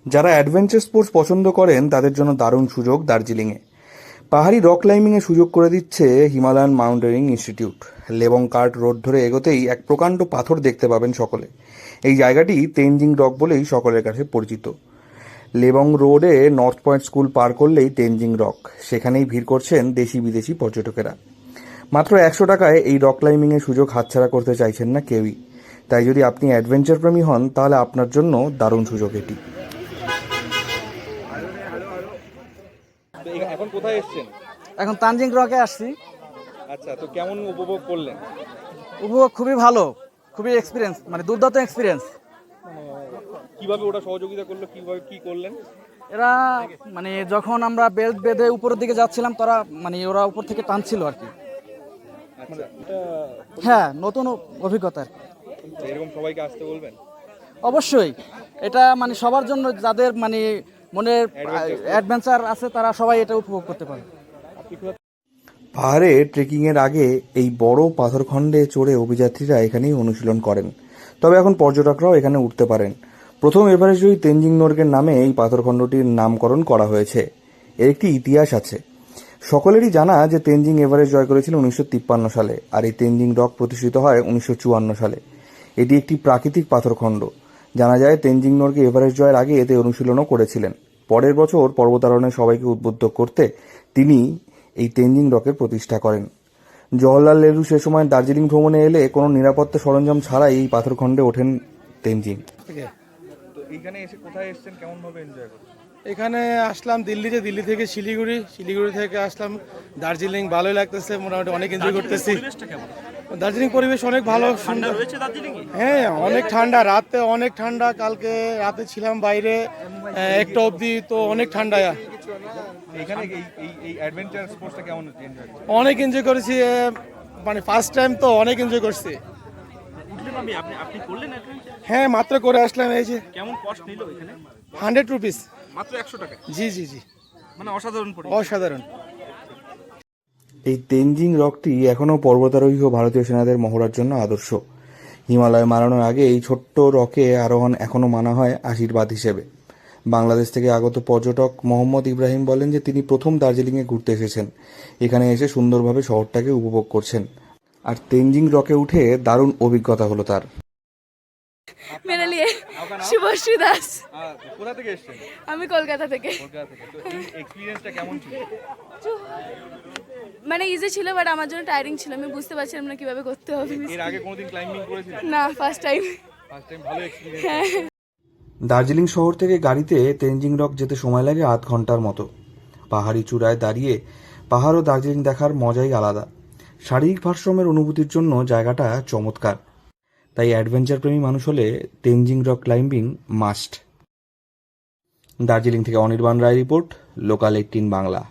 যারা adventure sports পছন্দ করেন তাদের জন্য দারুণ সুযোগ দার্জিলিংয়ে। পাহাড়ি রক ক্লাইম্বিংয়ের সুযোগ করে দিচ্ছে Himalayan mountaineering institute. Lebong cart road ধরে এগোতেই এক প্রকাণ্ড পাথর দেখতে পাবেন সকলে। এই জায়গাটি তেনজিং রক বলেই সকলের কাছে পরিচিত। লেবং রোডে নর্থ পয়েন্ট স্কুল পার করলেই তেনজিং রক, সেখানেই ভিড় করছেন দেশি বিদেশি পর্যটকেরা। মাত্র 100 টাকায় এই রক ক্লাইম্বিংয়ের সুযোগ হাতছাড়া করতে চাইছেন না কেউই। তাই যদি আপনি অ্যাডভেঞ্চার প্রেমী হন তাহলে আপনার জন্য দারুণ সুযোগ এটি। এখন কোথায় এসেছেন? এখন তানজিং রকে আসছি। আচ্ছা, তো কেমন উপভোগ করলেন? উপভোগ খুবই ভালো, খুবই এক্সপিরিয়েন্স, মানে দুর্দান্ত এক্সপিরিয়েন্স। কিভাবে ওটা সহযোগিতা করলো, কিভাবে কি করলেন? এরা মানে যখন আমরা বেল্ট বেঁধে উপরের দিকে যাচ্ছিলাম তারা মানে ওরা উপর থেকে টানছিল আর কি। আচ্ছা, এটা হ্যাঁ, নতুন অভিজ্ঞতা আর কি। এরকম সবাইকে আসতে বলবেন? অবশ্যই এটা মানে সবার জন্য, যাদের মানে মনে অ্যাডভেঞ্চার আছে তারা সবাই এটা উপভোগ করতে পারে। পাহাড়ে ট্রেকিংয়ের আগে এই বড় পাথরখণ্ডে চড়ে অভিযাত্রীরা এখানেই অনুশীলন করেন। তবে এখন পর্যটকরাও এখানে উঠতে পারেন। প্রথম এভারেস্টজয়ী তেনজিং নোরগের নামে এই পাথরখণ্ডটির নামকরণ করা হয়েছে। এর একটি ইতিহাস আছে। সকলেরই জানা যে তেনজিং এভারেস্ট জয় করেছিল 1953 সালে, আর এই তেনজিং রক প্রতিষ্ঠিত হয় 1954 সালে। এটি একটি প্রাকৃতিক পাথরখণ্ড। জানা যায় তেনজিং নোরগে এভারেস্ট জয়ের আগে এতে অনুশীলনও করেছিলেন। পরের বছর পর্বতারোহণে সবাইকে উদ্বুদ্ধ করতে তিনি এই তেনজিং রকের প্রতিষ্ঠা করেন। জওহরলাল নেহরু সে সময় দার্জিলিং ভ্রমণে এলে কোনো নিরাপত্তা সরঞ্জাম ছাড়াই এই পাথরখণ্ডে ওঠেন তেনজিং। তো এইখানে এসে কোথায় এসেছেন, কেমন ভাবে এনজয় করছেন? এখানে আসলাম দিল্লিতে, দিল্লি থেকে শিলিগুড়ি, শিলিগুড়ি থেকে আসলাম দার্জিলিং। ভালোই লাগতেছে, মোটামুটি অনেক এনজয় করতেছি। দার্জিলিং পরিবেশ অনেক ভালো, সুন্দর। হ্যাঁ, অনেক ঠান্ডা, রাতে অনেক ঠান্ডা। কালকে রাতে ছিলাম বাইরে একটা অবধি, তো অনেক ঠান্ডা। এখানে এই অ্যাডভেঞ্চার স্পোর্টসটা কেমন এনজয় করছেন? অনেক এনজয় করেছি, মানে ফার্স্ট টাইম তো অনেক এনজয় করছি। আপনি করলেন অ্যাডভেঞ্চার? হ্যাঁ, মাত্র করে আসলাম। এই যে কেমন কস্ট নিল এখানে? 100 রুপিস। মাত্র 100 টাকা? জি জি জি, মানে অসাধারণ অসাধারণ। এই তেনজিং রকটি এখনও পর্বতারোহী ও ভারতীয় সেনাদের মহড়ার জন্য আদর্শ। হিমালয় মারানোর আগে এই ছোট্ট রকে আরোহণ এখনও মানা হয় আশীর্বাদ হিসেবে। বাংলাদেশ থেকে আগত পর্যটক মোহাম্মদ ইব্রাহিম বলেন যে তিনি প্রথম দার্জিলিংয়ে ঘুরতে এসেছেন। এখানে এসে সুন্দরভাবে শহরটাকে উপভোগ করছেন। আর তেনজিং রকে উঠে দারুণ অভিজ্ঞতা হলো তার। मेरे लिए শুভশ্রী দাস। কোথা থেকে এসেছেন? আমি কলকাতা থেকে। কলকাতা থেকে। তো এই এক্সপেরিয়েন্সটা কেমন ছিল? মানে ইজি ছিল, বাট আমার জন্য টায়ারিং ছিল। আমি বুঝতে পারছিলাম না কিভাবে করতে হবে। এর আগে কোনোদিন ক্লাইম্বিং করেছিলেন? না, ফার্স্ট টাইম। ফার্স্ট টাইম, ভালো এক্সপেরিয়েন্স। দার্জিলিং শহর থেকে গাড়িতে তেনজিং রক যেতে সময় লাগে 8 ঘন্টার মতো। পাহাড়ি চূড়ায় দাঁড়িয়ে পাহাড় ও দার্জিলিং দেখার মজাই আলাদা। শারীরিক ভারসাম্যের অনুভূতির জন্য জায়গাটা চমৎকার। তাই অ্যাডভেঞ্চার প্রেমী মানুষ হলে Tenzing rock climbing must. Darjeeling থেকে অনির্বাণ রায় রিপোর্ট, লোকাল 18 বাংলা।